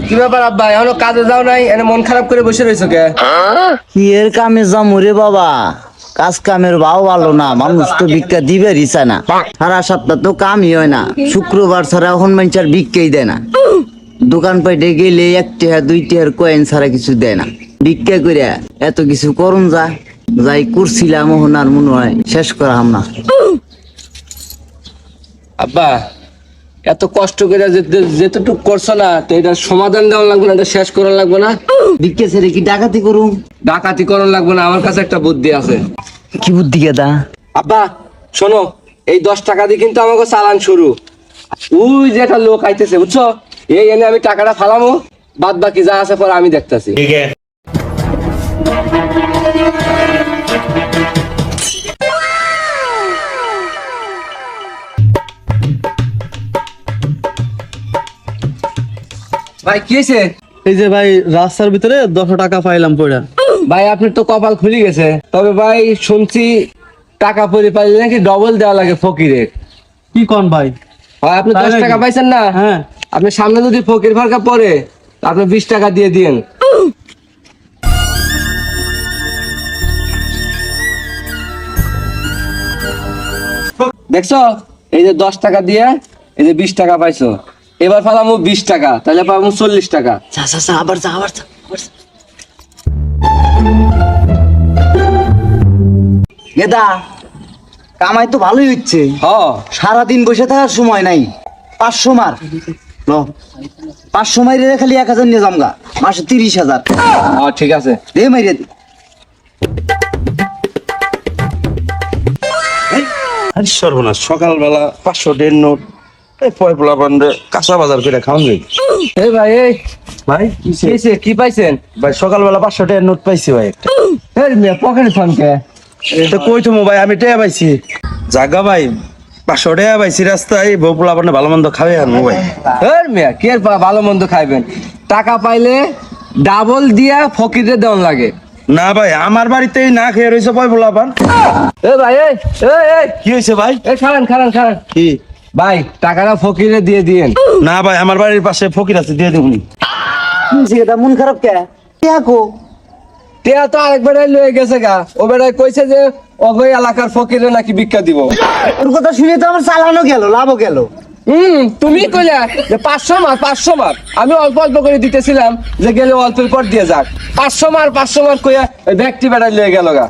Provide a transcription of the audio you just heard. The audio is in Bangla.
কি ব্যাপার আব্বা, এখনো কাজে যাও নাই? এনে মন খারাপ করে বসে রয়েছো কে? কি এর কামে যাম রে বাবা, কাজ কামের ভাও ভালো না, মানুষ তো ভিক্ষা দিবে রিসা না। সারা সপ্তাহ তো কামই হয় না, শুক্রবার ছাড়া এখন মানুষ আর ভিক্ষাই দেয় না। দোকান পাইতে গেলে 1 টাকা 2 টাকার কয়েন ছাড়া কিছু দেয় না। ভিক্ষা করে এত কিছু করুন যাই করছিলাম ওহন আর মনে হয় শেষ করা হাম না। আব্বা, এত কষ্ট করে যেতটুক করছো না, তো এটার সমাধান দেওয়া লাগবে না? এটা শেষ করা লাগবে না? ভিক্ষা ছেড়ে কি ডাকাতি করুম? ডাকাতি করা লাগবে না, আমার কাছে একটা বুদ্ধি আছে। কি বুদ্ধি গেদা? আব্বা শোনো, এই 10 টাকা দিয়ে কিন্তু আমাকে চালান শুরু। ওই যে একটা লোক আইতেছে বুঝছো, এই এনে আমি টাকাটা ফালামো, বাদ বাকি যা আছে পরে আমি দেখতেছি। ভাই কি হয়েছে? এই যে ভাই রাস্তার ভিতরে 10 টাকা পাইলাম পড়া। ভাই আপনার তো কপাল খুলে গেছে। তবে ভাই শুনছি টাকা পরে পাইলে নাকি ডবল দেওয়া লাগে ফকিরে। কি কোন ভাই? হয় আপনি তাই 10 টাকা নাকি? পাইছেন না? হ্যাঁ। আপনি সামনে যদি ফকির ফারকা পরে আপনি 20 টাকা দিয়ে দিন। দেখছো, এই যে 10 টাকা দিয়ে এই যে 20 টাকা পাইছো। এবার ফালামু 20 টাকা, তাহলে পাবো 40 টাকা। আবার যা। গেদা, কামাই তো ভালোই হচ্ছে। হ, সারাদিন বসে থাকার সময় নাই। 500 মার ল, 500 মাইরে খালি 1000 নিয়ে যামগা, মাসে 30,000। ঠিক আছে। দে মাইরে দে। সর্বনাশ, সকালবেলা 500 টাকার নোট, এই পয়পলা বান্ধে কাঁচা বাজার করে খাওয়ান যাই। এই ভাই, এই ভাই কি হয়েছে? কি পাইছেন? ভাই সকালবেলা 500 টাকার নোট পাইছি ভাই একটা। এই মিয়া পকেটে ফোনকে তো কই তো ভাই, আমি টাকা পাইছি জাগা ভাই, 500 টাকা পাইছি রাস্তায়, বউপলা বান্ধে ভালো মন্দ খাবে আর ভাই। এই মিয়া কি আর ভালো মন্দ খাইবেন? টাকা পাইলে ডাবল দিয়া ফকিরে দেওয়ান লাগে। না ভাই, আমার বাড়িতেই না খেয়ে রয়েছে পয়পলা পান। এই ভাই, এই এই এই কি হয়েছে ভাই? এই খারান কি ভাই, টাকাটা ফকিরে দিয়ে দিয়েন। না ভাই, আমার বাড়ির পাশে ফকির আছে, দিয়ে দেবনি। গেদা মন খারাপ কে? দেখো টিয়া তো আরেক বেড়াই লয়ে গেছে গা। ও বেড়াই কইছে যে অগৈ এলাকার ফকিরে নাকি ভিক্ষা দিব। ওর কথা শুনে তো আমার চালানো গেল, লাভও গেল। তুমি কইলা যে 500 মার। আমি অল্প অল্প করে দিতেছিলাম যে গেলে অল্পের পর দিয়ে যাক। 500 মার কইয়া ওই ব্যক্তি বেড়াই লয়ে গেল গা।